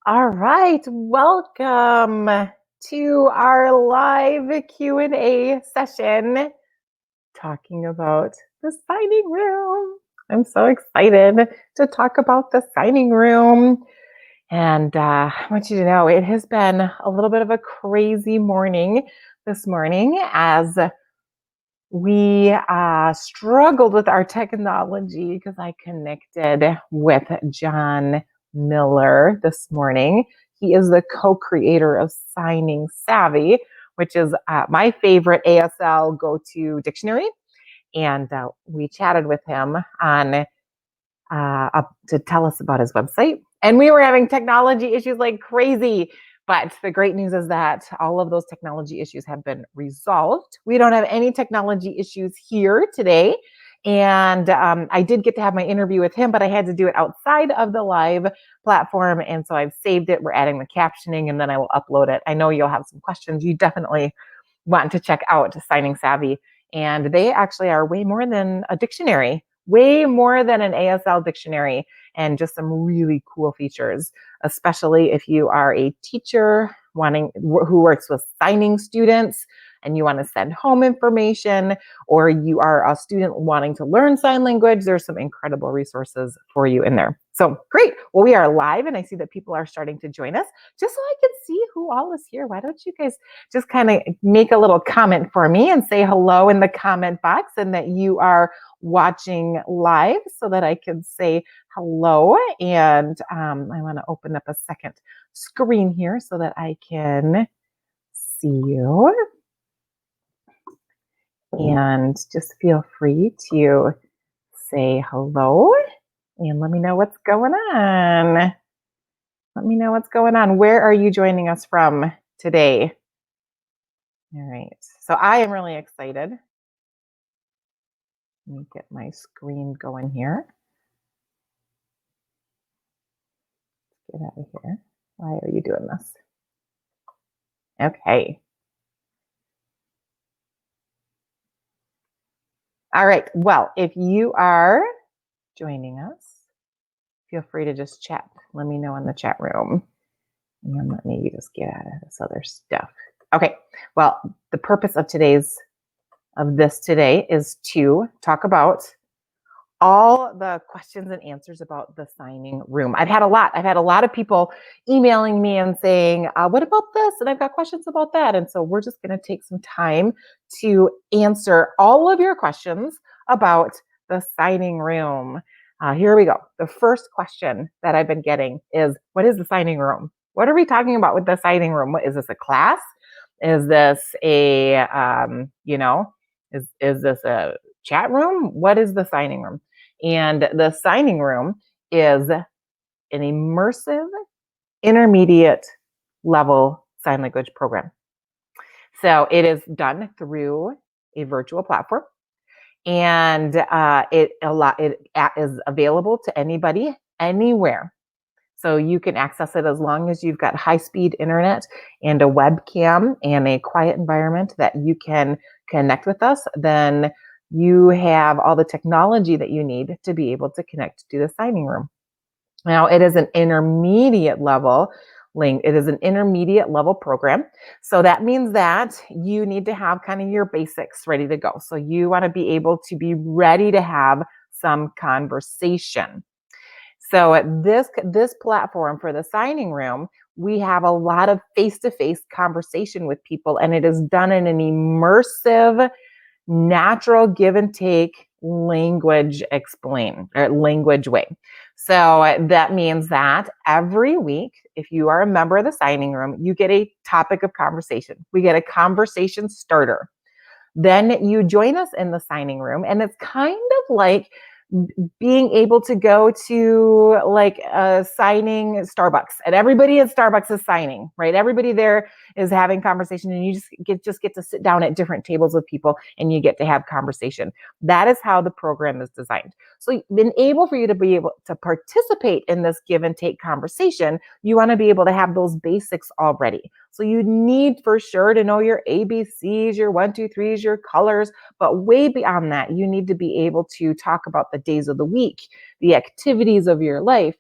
All right, welcome to our live Q&A session talking about the signing room. I'm so excited to talk about the signing room. And I want you to know it has been a little bit of a crazy morning this morning as we struggled with our technology because I connected with John Miller this morning. He is the co-creator of Signing Savvy, which is my favorite ASL go-to dictionary. And we chatted with him on to tell us about his website. And we were having technology issues like crazy. But the great news is that all of those technology issues have been resolved. We don't have any technology issues here today. And I did get to have my interview with him, but I had to do it outside of the live platform. And so I've saved it. We're adding the captioning and then I will upload it. I know you'll have some questions. You definitely want to check out Signing Savvy. And they actually are way more than a dictionary, way more than an ASL dictionary, and just some really cool features, especially if you are a teacher who works with signing students and you want to send home information, or you are a student wanting to learn sign language. There's some incredible resources for you in there. So great. Well, we are live and I see that people are starting to join us. Just so I can see who all is here, why don't you guys just kind of make a little comment for me and say hello in the comment box and that you are watching live so that I can say hello. And I want to open up a second screen here so that I can see you. And just feel free to say hello and let me know what's going on. Let me know what's going on. Where are you joining us from today? All right. So I am really excited. Let me get my screen going here. Get out of here. Why are you doing this? Okay. All right. Well, if you are joining us, feel free to just chat. Let me know in the chat room. And let me just get out of this other stuff. Okay. Well, the purpose of this today is to talk about all the questions and answers about the signing room. I've had a lot of people emailing me and saying, what about this? And I've got questions about that. And so we're just going to take some time to answer all of your questions about the signing room. Here we go. The first question that I've been getting is, what is the signing room? What are we talking about with the signing room? What, is this a class? Is this a, is this a chat room? What is the signing room? And the signing room is an immersive intermediate level sign language program. So it is done through a virtual platform, and it is available to anybody, anywhere. So you can access it as long as you've got high-speed internet and a webcam and a quiet environment that you can connect with us. Then you have all the technology that you need to be able to connect to the signing room. Now, it is an intermediate level program. So that means that you need to have kind of your basics ready to go. So you want to be able to be ready to have some conversation. So this platform for the signing room, we have a lot of face-to-face conversation with people, and it is done in an immersive, natural give and take language way. So that means that every week, if you are a member of the signing room, you get a topic of conversation. We get a conversation starter. Then you join us in the signing room, and it's kind of like being able to go to like a signing Starbucks, and everybody at Starbucks is signing, right? Everybody there is having conversation, and you just get to sit down at different tables with people and you get to have conversation. That is how the program is designed. So for you to be able to participate in this give and take conversation, you want to be able to have those basics already. So you need for sure to know your ABCs, your 1, 2, 3s, your colors, but way beyond that, you need to be able to talk about the days of the week, the activities of your life,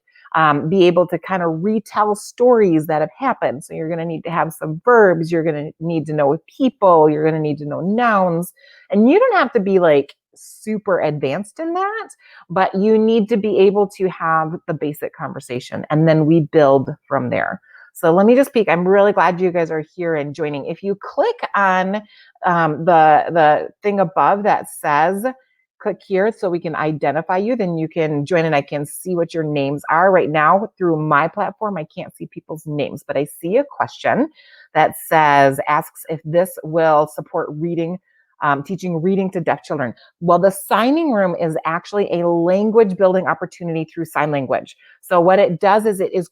be able to kind of retell stories that have happened. So you're going to need to have some verbs. You're going to need to know people. You're going to need to know nouns. And you don't have to be like super advanced in that, but you need to be able to have the basic conversation. And then we build from there. So let me just peek. I'm really glad you guys are here and joining. If you click on the thing above that says, click here so we can identify you, then you can join and I can see what your names are. Right now through my platform, I can't see people's names, but I see a question that says, asks if this will support reading, teaching reading to deaf children. Well, the signing room is actually a language building opportunity through sign language. So what it does is it is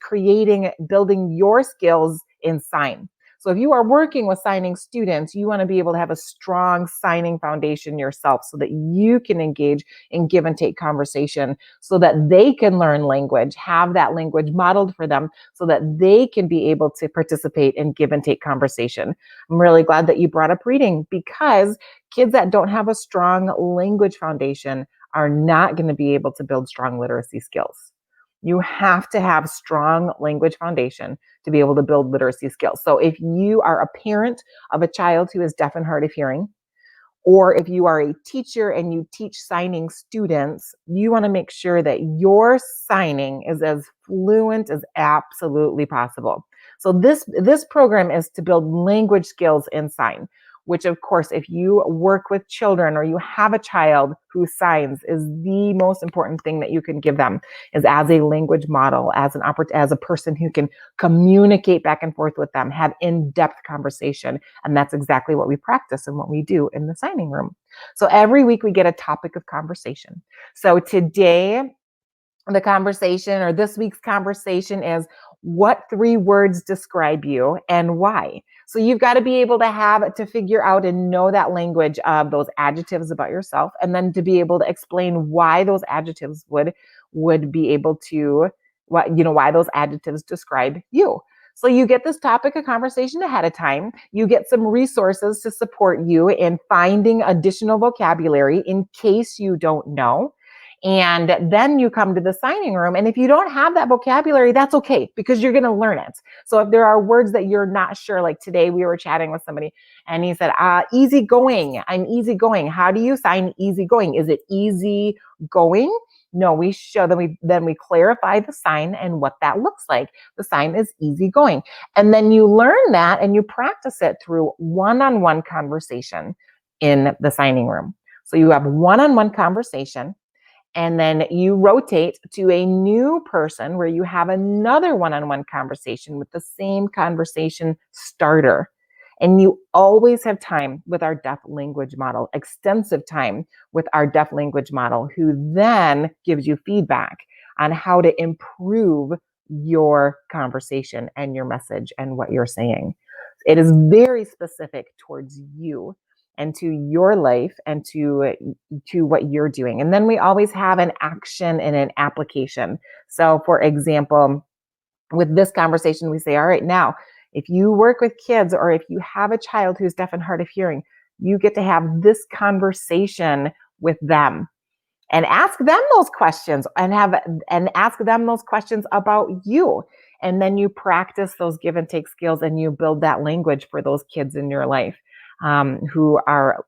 building your skills in sign. So if you are working with signing students, you want to be able to have a strong signing foundation yourself so that you can engage in give and take conversation so that they can learn language, have that language modeled for them so that they can be able to participate in give and take conversation. I'm really glad that you brought up reading because kids that don't have a strong language foundation are not going to be able to build strong literacy skills. You have to have strong language foundation to be able to build literacy skills. So if you are a parent of a child who is deaf and hard of hearing, or if you are a teacher and you teach signing students, you want to make sure that your signing is as fluent as absolutely possible. So this program is to build language skills in sign, which of course, if you work with children or you have a child who signs, is the most important thing that you can give them is as a language model, as a person who can communicate back and forth with them, have in-depth conversation. And that's exactly what we practice and what we do in the signing room. So every week we get a topic of conversation. So today, the conversation or this week's conversation is what 3 words describe you and why. So you've got to be able to figure out and know that language of those adjectives about yourself, and then to be able to explain why those adjectives would be able to, why those adjectives describe you. So you get this topic of conversation ahead of time. You get some resources to support you in finding additional vocabulary in case you don't know. And then you come to the signing room. And if you don't have that vocabulary, that's okay because you're going to learn it. So if there are words that you're not sure, like today we were chatting with somebody and he said, easygoing. I'm easygoing. How do you sign easygoing? Is it easy going? No, we show them. Then we clarify the sign and what that looks like. The sign is easygoing. And then you learn that and you practice it through one-on-one conversation in the signing room. So you have one-on-one conversation. And then you rotate to a new person where you have another one-on-one conversation with the same conversation starter. And you always have time with our deaf language model, extensive time with our deaf language model, who then gives you feedback on how to improve your conversation and your message and what you're saying. It is very specific towards you and to your life and to what you're doing. And then we always have an action and an application. So for example, with this conversation, we say, all right, now, if you work with kids or if you have a child who's deaf and hard of hearing, you get to have this conversation with them and ask them those questions and ask them those questions about you. And then you practice those give and take skills and you build that language for those kids in your life who are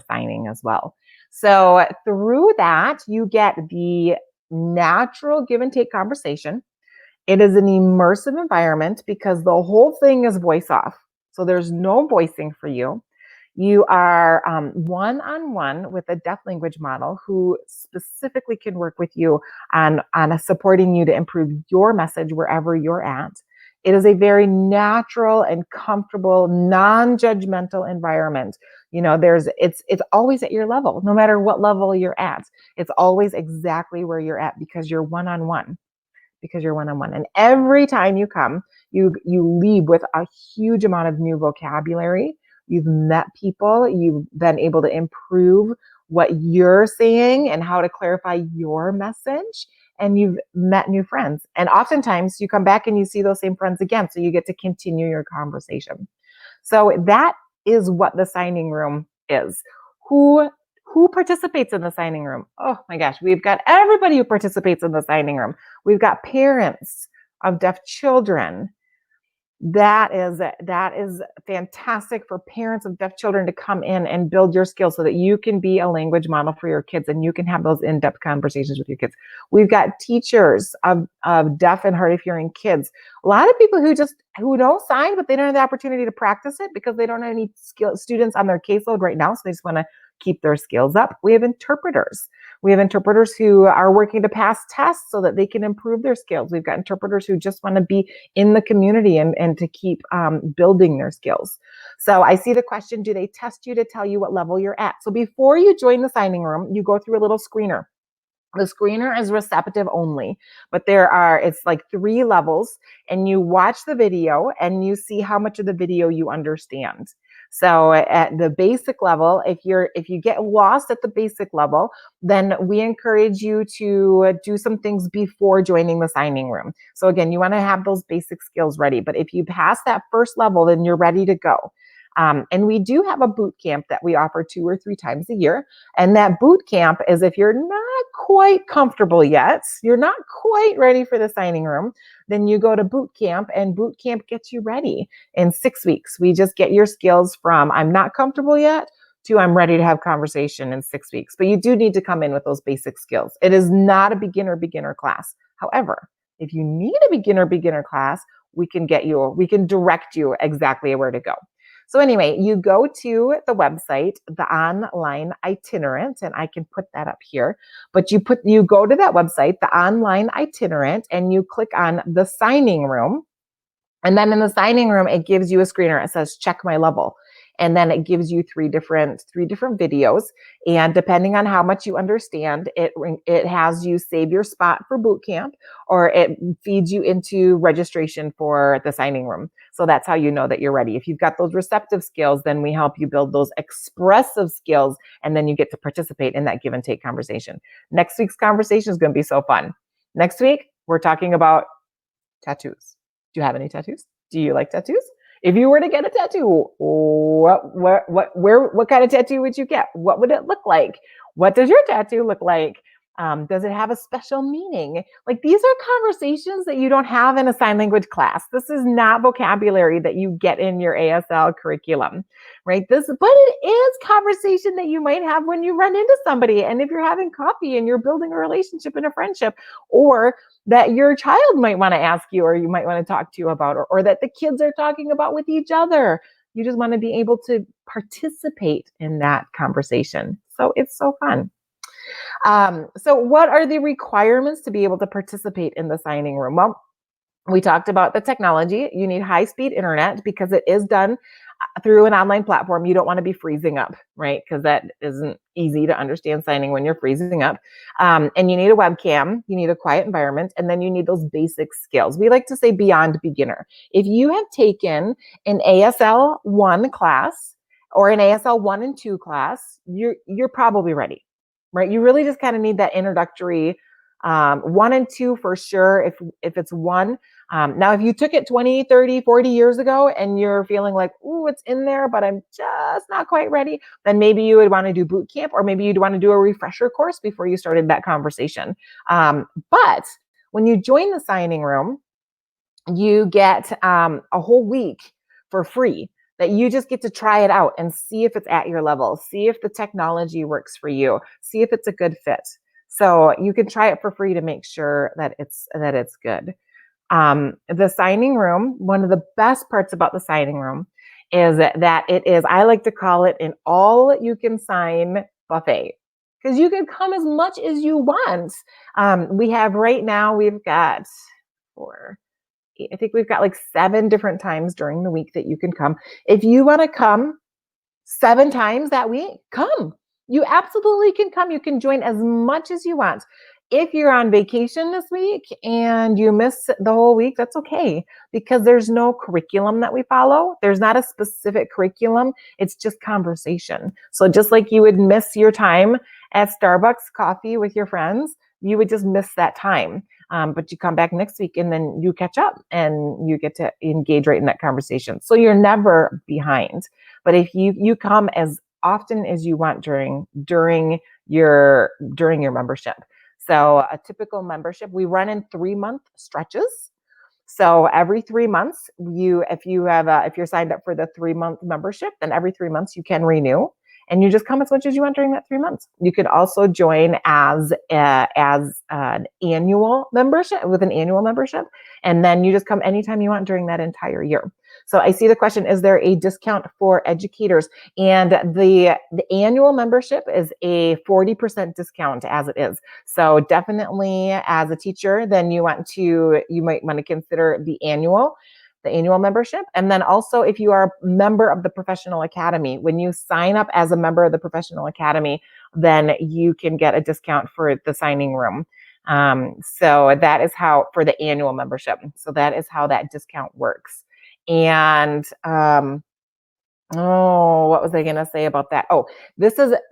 signing as well. So through that, you get the natural give and take conversation. It is an immersive environment because the whole thing is voice off. So there's no voicing for you. You are one-on-one with a deaf language model who specifically can work with you on supporting you to improve your message wherever you're at. It is a very natural and comfortable, non-judgmental environment. It's always at your level, no matter what level you're at. It's always exactly where you're at because you're one-on-one. And every time you come, you leave with a huge amount of new vocabulary. You've met people, you've been able to improve what you're saying and how to clarify your message, and you've met new friends. And oftentimes you come back and you see those same friends again, so you get to continue your conversation. So that is what the signing room is. Who Who participates in the signing room? Oh my gosh, we've got everybody who participates in the signing room. We've got parents of deaf children. That is fantastic for parents of deaf children to come in and build your skills so that you can be a language model for your kids and you can have those in-depth conversations with your kids. We've got teachers of deaf and hard of hearing kids. A lot of people who don't sign, but they don't have the opportunity to practice it because they don't have any students on their caseload right now. So they just want to keep their skills up. We have interpreters. We have interpreters who are working to pass tests so that they can improve their skills. We've got interpreters who just want to be in the community and to keep building their skills. So I see the question, do they test you to tell you what level you're at? So before you join the signing room, you go through a little screener. The screener is receptive only, but it's like 3 levels, and you watch the video and you see how much of the video you understand. So at the basic level, if you get lost at the basic level, then we encourage you to do some things before joining the signing room. So again, you want to have those basic skills ready, but if you pass that first level, then you're ready to go. And we do have a boot camp that we offer 2 or 3 times a year. And that boot camp is if you're not quite comfortable yet, you're not quite ready for the signing room, then you go to boot camp, and boot camp gets you ready in 6 weeks. We just get your skills from I'm not comfortable yet to I'm ready to have conversation in 6 weeks. But you do need to come in with those basic skills. It is not a beginner class. However, if you need a beginner class, we can direct you exactly where to go. So anyway, you go to the website, the online itinerant, and I can put that up here, but you go to that website, the online itinerant, and you click on the signing room. And then in the signing room, it gives you a screener. It says, check my level. And then it gives you three different videos. And depending on how much you understand, it has you save your spot for boot camp, or it feeds you into registration for the signing room. So that's how you know that you're ready. If you've got those receptive skills, then we help you build those expressive skills, and then you get to participate in that give and take conversation. Next week's conversation is going to be so fun. Next week, we're talking about tattoos. Do you have any tattoos? Do you like tattoos? If you were to get a tattoo, what kind of tattoo would you get? What would it look like? What does your tattoo look like? Does it have a special meaning? Like, these are conversations that you don't have in a sign language class. This is not vocabulary that you get in your ASL curriculum, right? But it is conversation that you might have when you run into somebody, and if you're having coffee and you're building a relationship and a friendship, or that your child might want to ask you, or you might want to talk to you about, or that the kids are talking about with each other. You just want to be able to participate in that conversation. So it's so fun. So what are the requirements to be able to participate in the signing room? Well, we talked about the technology. You need high-speed internet because it is done through an online platform. You don't want to be freezing up, right? Because that isn't easy to understand signing when you're freezing up. And you need a webcam, you need a quiet environment, and then you need those basic skills. We like to say beyond beginner. If you have taken an ASL 1 class or an ASL 1 and 2 class, you're probably ready, right? You really just kind of need that introductory 1 and 2 for sure. If it's 1, now if you took it 20, 30, 40 years ago and you're feeling like, ooh, it's in there, but I'm just not quite ready, then maybe you would want to do boot camp, or maybe you'd want to do a refresher course before you started that conversation. But when you join the signing room, you get a whole week for free that you just get to try it out and see if it's at your level, see if the technology works for you, see if it's a good fit. So you can try it for free to make sure that it's good. The signing room, one of the best parts about the signing room is that it is, I like to call it, an all you can sign buffet, because you can come as much as you want. We have right now, we've got I think we've got like 7 different times during the week that you can come. If you want to come 7 times that week, come. You absolutely can come. You can join as much as you want. If you're on vacation this week and you miss the whole week, that's okay, because there's no curriculum that we follow. There's not a specific curriculum. It's just conversation. So just like you would miss your time at Starbucks coffee with your friends, you would just miss that time. But you come back next week and then you catch up and you get to engage right in that conversation. So you're never behind. But if you come as often as you want during your membership. So a typical membership, we run in 3-month stretches. So every 3 months, if you're signed up for the 3-month membership, then every 3 months you can renew, and you just come as much as you want during that 3 months. You could also join as an annual membership with an annual membership, and then you just come anytime you want during that entire year. So I see the question: is there a discount for educators? And the annual membership is a 40% discount as it is. So definitely, as a teacher, then you might want to consider the annual membership. And then also, if you are a member of the Professional Academy, when you sign up as a member of the Professional Academy, then you can get a discount for the signing room. So that is how, for the annual membership. So that is how that discount works. And what was I going to say about that? Oh,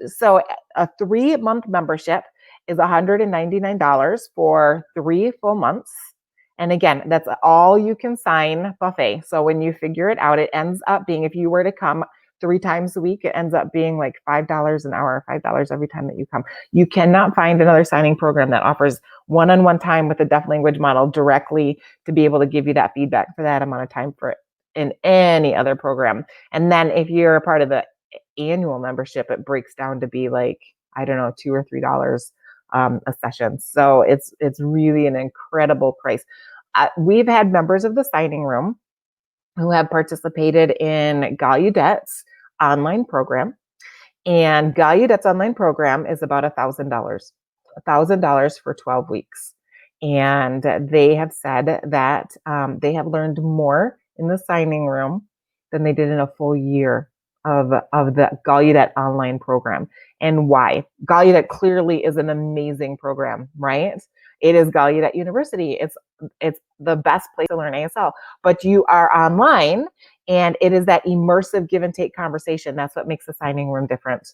so a 3-month membership is $199 for 3 full months. And again, that's all you can sign buffet. So when you figure it out, it ends up being, if you were to come 3 times a week, it ends up being like $5 an hour, $5 every time that you come. You cannot find another signing program that offers one-on-one time with the deaf language model directly to be able to give you that feedback for that amount of time for it in any other program. And then if you're a part of the annual membership, it breaks down to be like, I don't know, $2 or $3 a session. So it's really an incredible price. We've had members of the signing room who have participated in Gallaudet's online program. And Gallaudet's online program is about $1,000 for 12 weeks. And they have said that they have learned more in the signing room than they did in a full year of the Gallaudet online program. And why? Gallaudet clearly is an amazing program, right? It is Gallaudet University. It's the best place to learn ASL, but you are online, and it is that immersive give and take conversation. That's what makes the signing room different.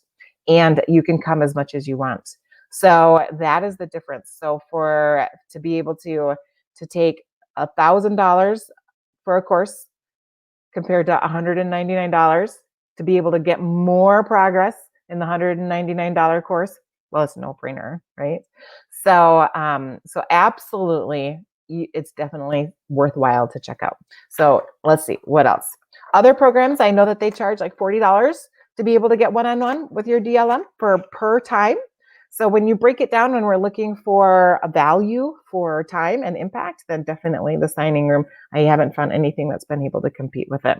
And you can come as much as you want. So that is the difference. So to be able to take $1,000 for a course compared to $199, to be able to get more progress in the $199 course, well, it's a no-brainer, right? So absolutely, it's definitely worthwhile to check out. So let's see, what else? Other programs, I know that they charge like $40 to be able to get one-on-one with your DLM per time. So when you break it down, when we're looking for a value for time and impact, then definitely the signing room, I haven't found anything that's been able to compete with it.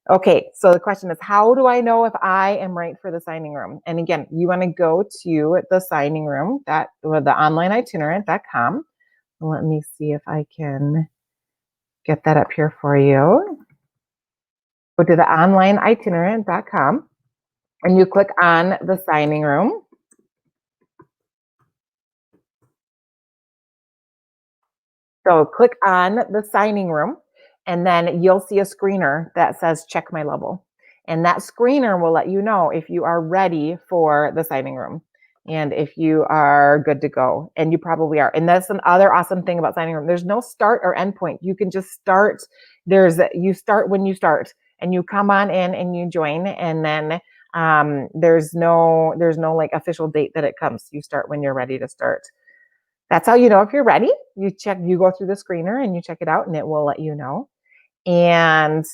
Okay, so the question is, how do I know if I am right for the signing room? And again, you want to go to the signing room, the onlineitinerant.com. Let me see if I can get that up here for you. Go to the onlineitinerant.com and you click on the signing room. So click on the signing room, and then you'll see a screener that says check my level. And that screener will let you know if you are ready for the signing room and if you are good to go. And you probably are. And that's another awesome thing about signing room. There's no start or end point. You can just start. You start when you start, and you come on in and you join. And then there's no like official date that it comes. You start when you're ready to start. That's how you know if you're ready. You go through the screener and you check it out, and it will let you know. And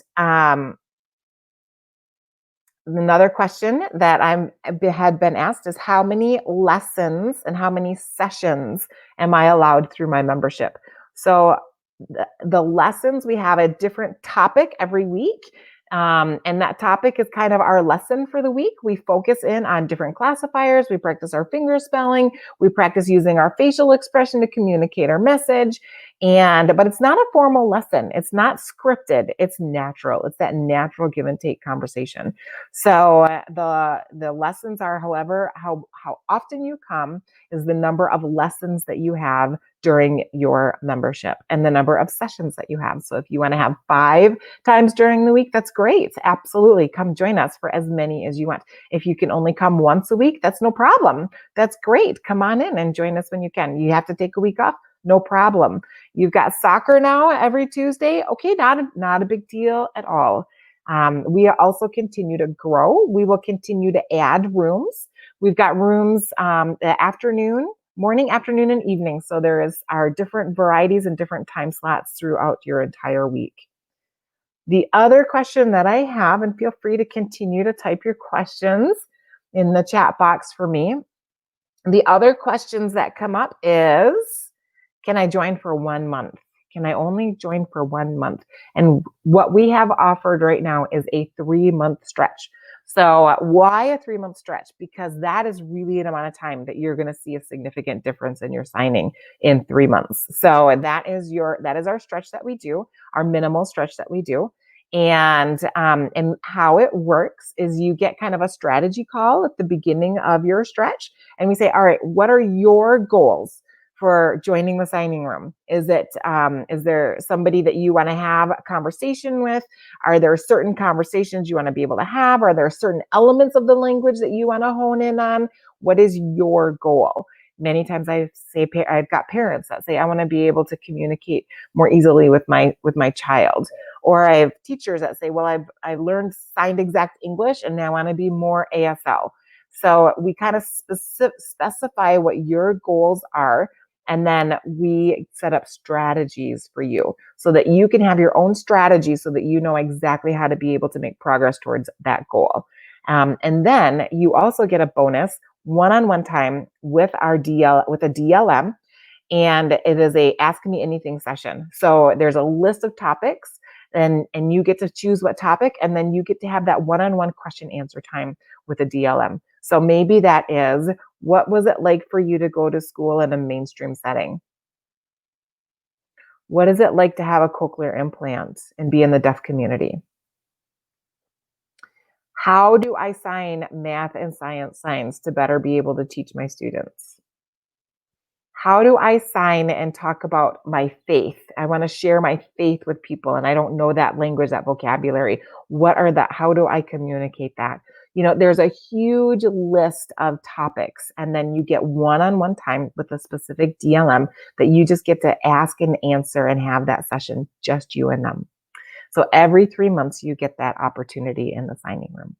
another question that had been asked is, how many lessons and how many sessions am I allowed through my membership? So the lessons, we have a different topic every week. And that topic is kind of our lesson for the week. We focus in on different classifiers. We practice our finger spelling. We practice using our facial expression to communicate our message. But it's not a formal lesson. It's not scripted. It's natural. It's that natural give and take conversation. So the lessons are, however, how often you come is the number of lessons that you have during your membership and the number of sessions that you have. So if you want to have 5 times during the week, that's great. Absolutely. Come join us for as many as you want. If you can only come once a week, that's no problem. That's great. Come on in and join us when you can. You have to take a week off. No problem. You've got soccer now every Tuesday. Okay, not a big deal at all. We also continue to grow. We will continue to add rooms. We've got rooms the afternoon, morning, afternoon, and evening. So there is our different varieties and different time slots throughout your entire week. The other question that I have, and feel free to continue to type your questions in the chat box for me. The other questions that come up is, can I join for 1 month? Can I only join for 1 month? And what we have offered right now is a 3-month stretch. So why a 3-month stretch? Because that is really an amount of time that you're going to see a significant difference in your signing in 3 months. So that is our stretch that we do, our minimal stretch that we do. And how it works is you get kind of a strategy call at the beginning of your stretch. And we say, all right, what are your goals for joining the signing room? Is there somebody that you want to have a conversation with? Are there certain conversations you want to be able to have? Are there certain elements of the language that you want to hone in on? What is your goal? Many times I've got parents that say, I want to be able to communicate more easily with my child. Or I have teachers that say, well, I've learned signed exact English and now I want to be more ASL. So we kind of specify what your goals are, and then we set up strategies for you so that you can have your own strategy so that you know exactly how to be able to make progress towards that goal. And then you also get a bonus one-on-one time with a DLM, and it is a Ask Me Anything session. So there's a list of topics, and you get to choose what topic, and then you get to have that one-on-one question answer time with a DLM. So maybe that is, what was it like for you to go to school in a mainstream setting? What is it like to have a cochlear implant and be in the deaf community? How do I sign math and science signs to better be able to teach my students? How do I sign and talk about my faith? I want to share my faith with people and I don't know that language, that vocabulary. How do I communicate that? There's a huge list of topics, and then you get one-on-one time with a specific DLM that you just get to ask and answer and have that session, just you and them. So every 3 months, you get that opportunity in the signing room.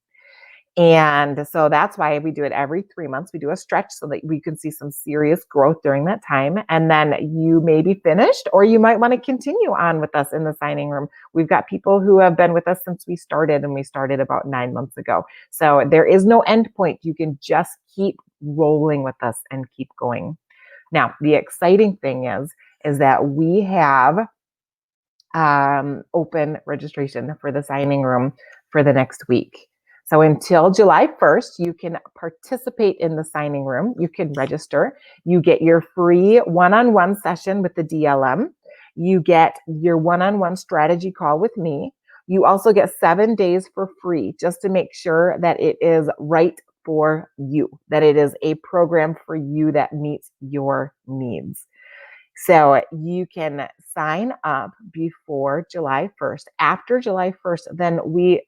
And so that's why we do it every 3 months. We do a stretch so that we can see some serious growth during that time. And then you may be finished, or you might want to continue on with us in the signing room. We've got people who have been with us since we started, and we started about 9 months ago. So there is no end point. You can just keep rolling with us and keep going. Now, the exciting thing is that we have open registration for the signing room for the next week. So until July 1st, you can participate in the signing room. You can register. You get your free one-on-one session with the DLM. You get your one-on-one strategy call with me. You also get 7 days for free, just to make sure that it is right for you, that it is a program for you that meets your needs. So you can sign up before July 1st. After July 1st, then we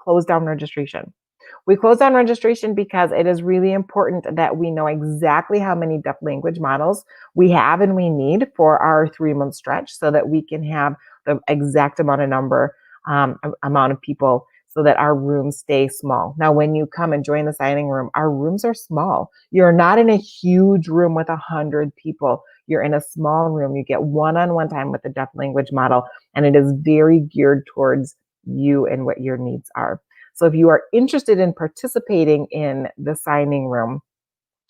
close down registration. We close down registration because it is really important that we know exactly how many deaf language models we have and we need for our 3-month stretch, so that we can have the exact amount of people, so that our rooms stay small. Now, when you come and join the signing room, our rooms are small. You're not in a huge room with 100 people. You're in a small room. You get one-on-one time with the deaf language model, and it is very geared towards you and what your needs are. So if you are interested in participating in the signing room,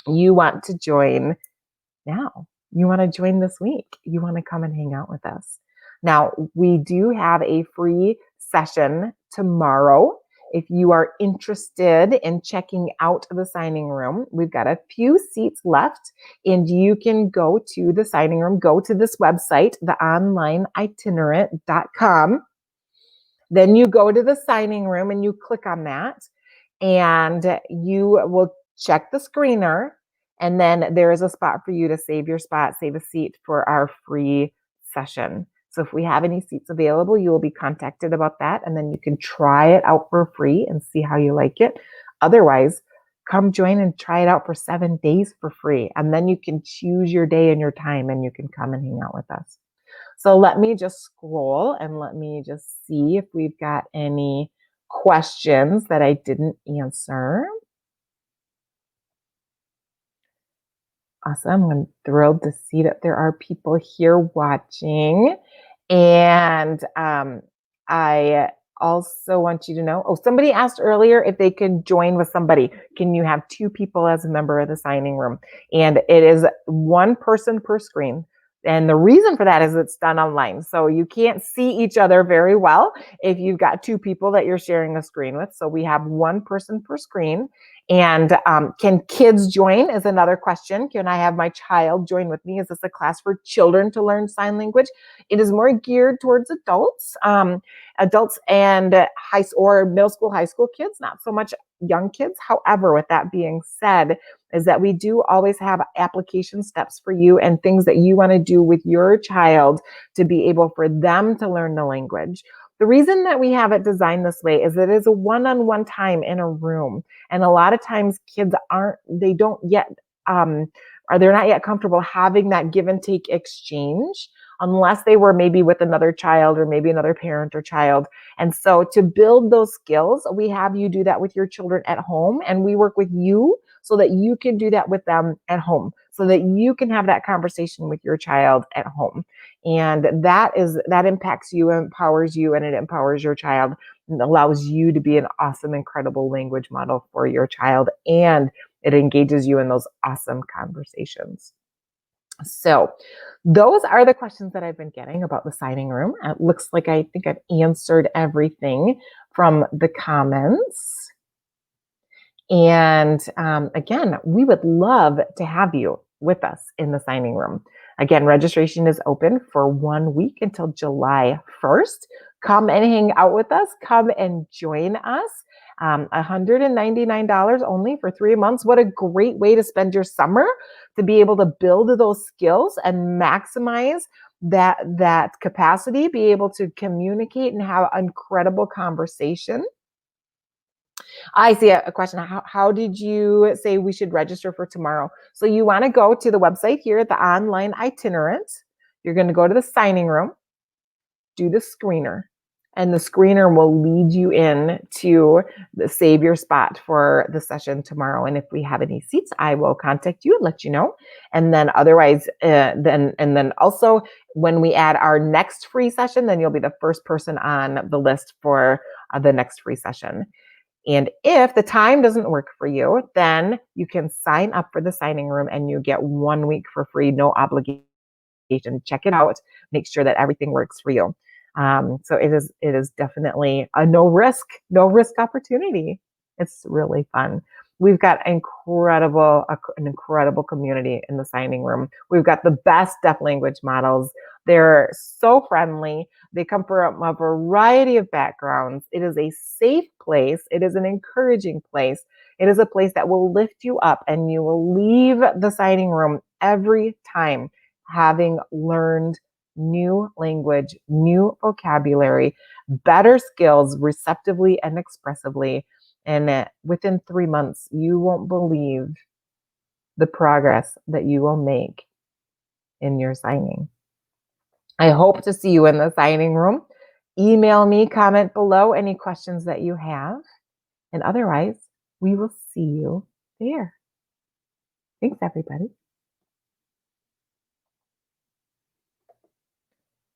you want to join now. You want to join this week. You want to come and hang out with us. Now, we do have a free session tomorrow. If you are interested in checking out the signing room, we've got a few seats left, and you can go to the signing room, go to this website, theonlineitinerant.com. Then you go to the signing room and you click on that, and you will check the screener. And then there is a spot for you to save your spot, save a seat for our free session. So if we have any seats available, you will be contacted about that. And then you can try it out for free and see how you like it. Otherwise, come join and try it out for 7 days for free. And then you can choose your day and your time, and you can come and hang out with us. So let me just scroll and let me just see if we've got any questions that I didn't answer. Awesome. I'm thrilled to see that there are people here watching. And I also want you to know, somebody asked earlier if they could join with somebody. Can you have two people as a member of the signing room? And it is one person per screen. And the reason for that is it's done online. So you can't see each other very well if you've got two people that you're sharing a screen with. So we have one person per screen. And can kids join is another question. Can I have my child join with me? Is this a class for children to learn sign language? It is more geared towards adults and or middle school, high school kids, not so much young kids. However, with that being said, is that we do always have application steps for you and things that you want to do with your child to be able for them to learn the language. The reason that we have it designed this way is that it is a one-on-one time in a room. And a lot of times kids they're not yet comfortable having that give and take exchange unless they were maybe with another child or maybe another parent or child. And so to build those skills, we have you do that with your children at home, and we work with you so that you can do that with them at home, so that you can have that conversation with your child at home. And that impacts you, empowers you, and it empowers your child and allows you to be an awesome, incredible language model for your child. And it engages you in those awesome conversations. So those are the questions that I've been getting about the signing room. It looks like I think I've answered everything from the comments. And again, we would love to have you with us in the signing room. Again, registration is open for 1 week until July 1st. Come and hang out with us. Come and join us. $199 only for 3 months. What a great way to spend your summer, to be able to build those skills and maximize that capacity, be able to communicate and have incredible conversation. I see a question. How did you say we should register for tomorrow? So you want to go to the website here at the online itinerant. You're going to go to the signing room, do the screener, and the screener will lead you in to save your spot for the session tomorrow. And if we have any seats, I will contact you and let you know. And then otherwise, then also when we add our next free session, then you'll be the first person on the list for the next free session. And if the time doesn't work for you, then you can sign up for the signing room and you get 1 week for free, no obligation. Check it out, make sure that everything works for you. So it is definitely a no risk opportunity. It's really fun. We've got an incredible community in the signing room. We've got the best deaf language models. They're so friendly. They come from a variety of backgrounds. It is a safe place. It is an encouraging place. It is a place that will lift you up, and you will leave the signing room every time having learned new language, new vocabulary, better skills receptively and expressively. And within 3 months, you won't believe the progress that you will make in your signing. I hope to see you in the signing room. Email me, comment below any questions that you have. And otherwise, we will see you there. Thanks, everybody.